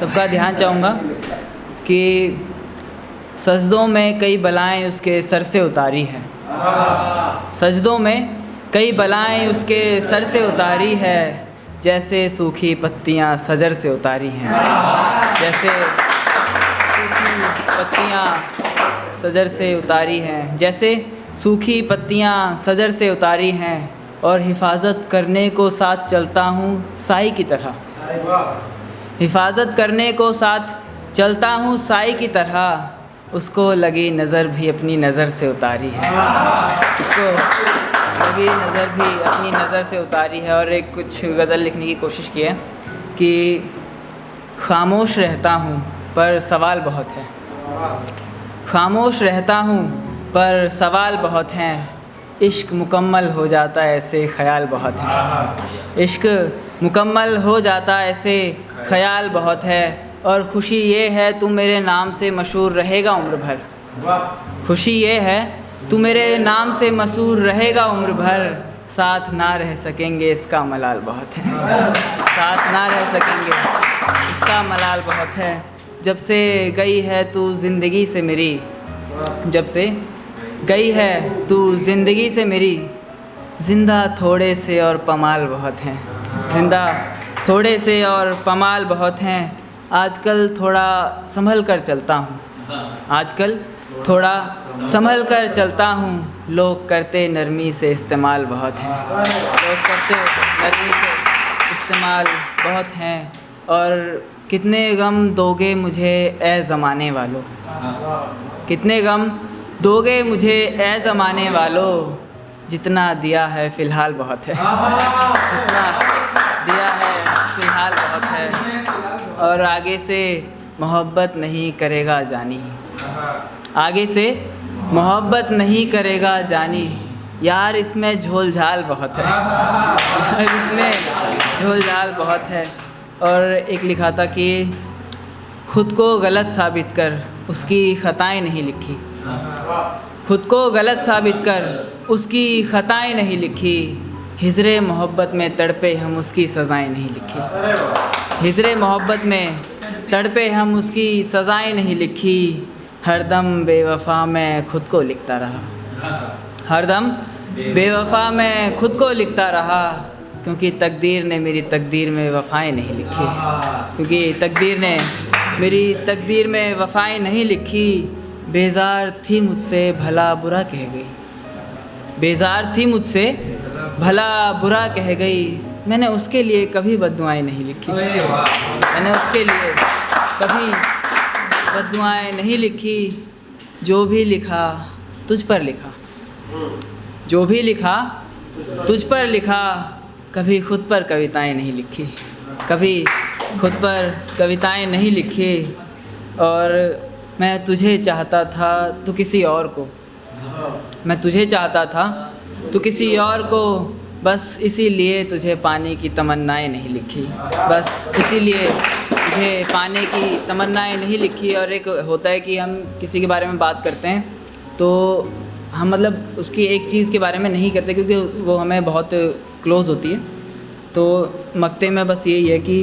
सबका ध्यान चाहूँगा कि सजदों में कई बलाएं उसके सर से उतारी हैं। सजदों में कई बलाएं उसके सर से उतारी है, जैसे सूखी पत्तियाँ सजर से उतारी हैं। जैसे सूखी पत्तियाँ सजर से उतारी हैं, जैसे सूखी पत्तियाँ सजर से उतारी हैं, और हिफाजत करने को साथ चलता हूँ साई की तरह। हिफाजत करने को साथ चलता हूँ साई की तरह, उसको लगी नज़र भी अपनी नज़र से उतारी है। उसको लगी नज़र भी अपनी नज़र से उतारी है। और एक कुछ गज़ल लिखने की कोशिश की है कि खामोश रहता हूँ पर सवाल बहुत है। खामोश रहता हूँ पर सवाल बहुत हैं, इश्क मुकम्मल हो जाता ऐसे ख़याल बहुत है। इश्क मुकम्मल हो जाता ऐसे ख़याल बहुत है, और ख़ुशी ये है तू मेरे नाम से मशहूर रहेगा उम्र भर। खुशी ये है तू मेरे नाम से मशहूर रहेगा उम्र भर, साथ ना रह सकेंगे इसका मलाल बहुत है। साथ ना रह सकेंगे इसका मलाल बहुत है। जब से गई है तू ज़िंदगी से मेरी, जब से गई है तू ज़िंदगी से मेरी, ज़िंदा थोड़े से और पमाल बहुत हैं। ज़िंदा थोड़े से और पमाल बहुत हैं, आजकल थोड़ा संभल कर चलता हूँ। आजकल थोड़ा संभल कर चलता हूँ, लोग करते नरमी से इस्तेमाल बहुत हैं। लोग करते नरमी से इस्तेमाल बहुत हैं। और कितने गम दोगे मुझे ए ज़माने वालों, कितने गम दोगे मुझे ए ज़माने वालों, जितना दिया है फ़िलहाल बहुत है। जितना दिया है फ़िलहाल बहुत है। और आगे से मोहब्बत नहीं करेगा जानी, आगे से मोहब्बत नहीं करेगा जानी, यार इसमें झोल झाल बहुत है। यार इसमें झोल झाल बहुत है। और एक लिखा था कि खुद को गलत साबित कर उसकी ख़ताएँ नहीं लिखी। खुद को गलत साबित कर उसकी ख़ताएँ नहीं लिखी, हिजरे मोहब्बत में तड़पे हम उसकी सज़ाएँ नहीं लिखी। हिजरे मोहब्बत में तड़पे हम उसकी सज़ाएँ नहीं लिखी, हरदम बेवफ़ा मैं खुद को लिखता रहा। हरदम बेवफ़ा मैं खुद को लिखता रहा, क्योंकि तकदीर ने मेरी तकदीर में वफ़ाएँ नहीं लिखी। क्योंकि तकदीर ने मेरी तकदीर में वफ़ाएँ नहीं लिखी, बेज़ार थी मुझसे भला बुरा कह गई। बेज़ार थी मुझसे भला बुरा कह गई, मैंने उसके लिए कभी बद्दुआएँ नहीं लिखी। मैंने उसके लिए कभी बद्दुआएँ नहीं लिखी, जो भी लिखा तुझ पर लिखा। जो भी लिखा तुझ पर लिखा, कभी खुद पर कविताएँ नहीं लिखी। कभी खुद पर कविताएँ नहीं लिखी। और मैं तुझे चाहता था तो किसी और को, मैं तुझे चाहता था तो किसी और को, बस इसीलिए तुझे पाने की तमन्नाएँ नहीं लिखी। बस इसीलिए तुझे पाने की तमन्नाएँ नहीं लिखी। और एक होता है कि हम किसी के बारे में बात करते हैं तो हम मतलब उसकी एक चीज़ के बारे में नहीं करते क्योंकि वो हमें बहुत क्लोज़ होती है। तो मक्ते में बस यही है कि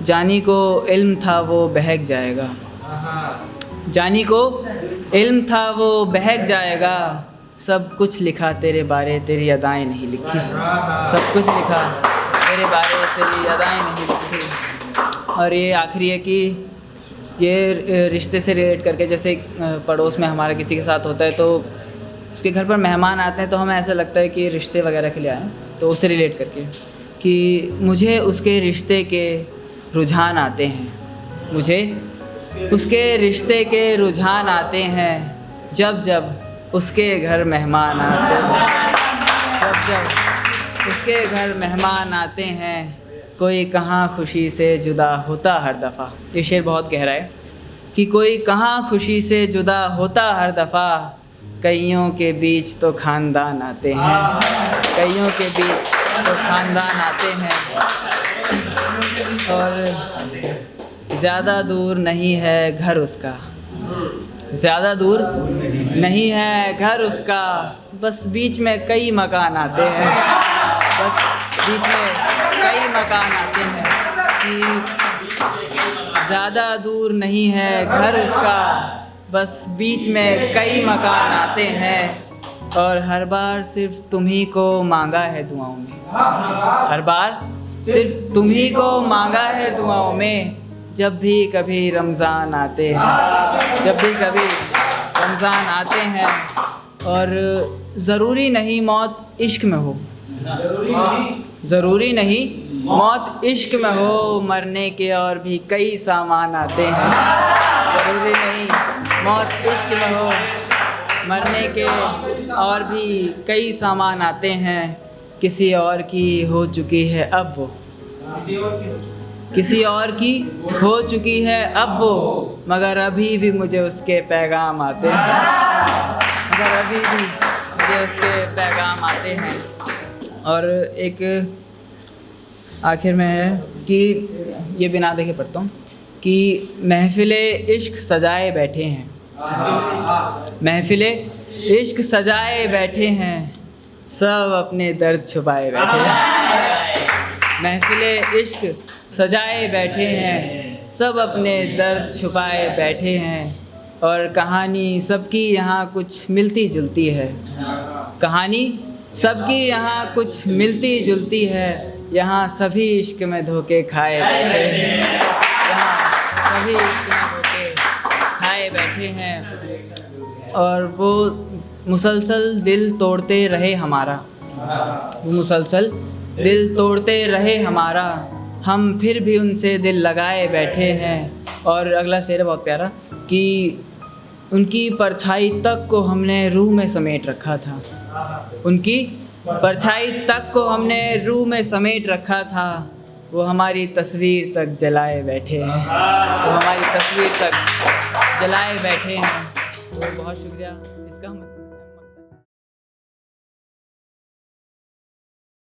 जानी को इल्म था वो बहक जाएगा। जानी को इल्म था वो बहक जाएगा, सब कुछ लिखा तेरे बारे तेरी अदाएँ नहीं लिखी। सब कुछ लिखा तेरे बारे तेरी अदाएँ नहीं लिखी। और ये आखिरी है कि ये रिश्ते से रिलेट करके, जैसे पड़ोस में हमारा किसी के साथ होता है तो उसके घर पर मेहमान आते हैं तो हमें ऐसा लगता है कि रिश्ते वगैरह के लिए आए, तो उससे रिलेट करके कि मुझे उसके रिश्ते के रुझान आते हैं। मुझे उसके रिश्ते के रुझान आते हैं, जब जब उसके घर मेहमान आते हैं। जब जब उसके घर मेहमान आते हैं, कोई कहाँ खुशी से जुदा होता हर दफ़ा। ये शेर बहुत गहरा है कि कोई कहाँ खुशी से जुदा होता हर दफ़ा, कईयों के बीच तो ख़ानदान आते हैं। कईयों के बीच तो ख़ानदान आते हैं। और ज़्यादा दूर नहीं है घर उसका, ज़्यादा दूर नहीं है घर उसका, बस बीच में कई मकान आते हैं। बस बीच में कई मकान आते हैं कि ज़्यादा दूर नहीं है घर उसका, बस बीच में कई मकान आते हैं, और हर बार सिर्फ तुम्ही को मांगा है दुआओं में, हर बार सिर्फ तुम्ही को मांगा है दुआओं में, जब भी कभी रमज़ान आते हैं, जब भी कभी रमज़ान आते हैं। और ज़रूरी नहीं मौत इश्क में हो, ज़रूरी नहीं मौत इश्क में हो, मरने के और भी कई सामान आते हैं। ज़रूरी नहीं मौत इश्क में हो, मरने के और भी कई सामान आते हैं। किसी और की हो चुकी है अब वो, किसी और की हो चुकी है अब वो, मगर अभी भी मुझे उसके पैगाम आते हैं, मगर अभी भी मुझे उसके पैगाम आते हैं। और एक आखिर में है कि ये बिना देखे पढ़ता हूँ कि महफ़िले इश्क सजाए बैठे हैं, महफ़िले इश्क सजाए बैठे हैं, सब अपने दर्द छुपाए बैठे हैं। महफ़िले इश्क सजाए बैठे हैं, सब अपने दर्द छुपाए बैठे हैं, और कहानी सबकी यहाँ कुछ मिलती जुलती है, कहानी सबकी यहाँ कुछ मिलती जुलती है, यहाँ सभी इश्क में धोखे खाए बैठे हैं, यहाँ सभी इश्क में धोखे खाए बैठे हैं। और वो मुसलसल दिल तोड़ते रहे हमारा, वो मुसलसल दिल तोड़ते रहे हमारा, हम फिर भी उनसे दिल लगाए बैठे हैं। और अगला शेर है बहुत प्यारा कि उनकी परछाई तक को हमने रूह में समेट रखा था, उनकी परछाई तक को हमने रूह में समेट रखा था, वो हमारी तस्वीर तक जलाए बैठे हैं, वो हमारी तस्वीर तक जलाए बैठे हैं। तो बहुत शुक्रिया इसका।